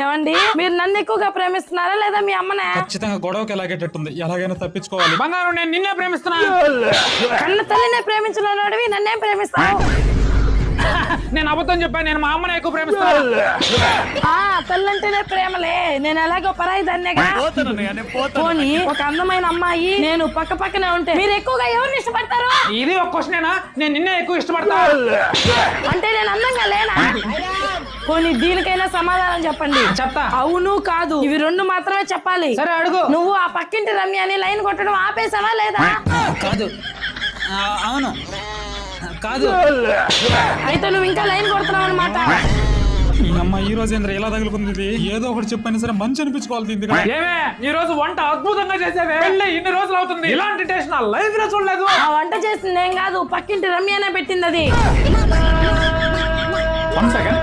ఏమండి మీరు నన్ను ఎక్కువగా ప్రేమిస్తున్నారా లేదా మీ అమ్మనే? ఖచ్చితంగా గొడవకి ఎలాగేటట్టుంది, ఎలాగైనా తప్పించుకోవాలి. బంగారం నేను నిన్నే ప్రేమిస్తున్నా. కన్న తల్లినే ప్రేమించలేనోడివి నన్నేం ప్రేమిస్తావు? నేను అబద్ధం చెప్పాను, నేను మా అమ్మనే ఎక్కువ ప్రేమిస్తాను. తల్లంటేనే ప్రేమలే, నేను ఎలాగో పరాయి దాన్నేగా. పోనీ ఒక అందమైన అమ్మాయి నేను పక్క పక్కనే ఉంటే మీరు ఎక్కువగా ఎవరిని ఇష్టపడతారు? ఇది ఒక క్వశ్చనేనా? నేను నిన్నే ఎక్కువ ఇష్టపడతా. అంటే నేను అందంగా లేనా? పోనీ దీనికైనా సమాధానం చెప్పండి. చెప్తా. అవును కాదు ఇవి రెండు మాత్రమే చెప్పాలి. సరే అడుగు. నువ్వు ఆ పక్కింటి రమ్య అని లైన్ కొట్టడం ఆపేసావా లేదా? కాదు. అవును కాదు. అయితే నువ్వు ఇంకా లైన్ కొడుతున్నావు అనమాట. ఈ అమ్మ ఈ రోజు ఏంద్ర ఇలా తగులుకుంది. ఏదో ఒకటి చెప్పైనా సరే మంచి అనిపించుకోవాలి దీనికి. ఏమే ఈ రోజు వంట అద్భుతంగా చేసేవే. పెళ్ళి ఇన్ని రోజులు అవుతుంది, ఇలాంటి టేస్ట్ నా లైఫ్ లో చూడలేదు. ఆ వంట చేసింది ఏం కాదు, పక్కింటి రమ్యనే పెట్టింది అది. 1 సెకండ్.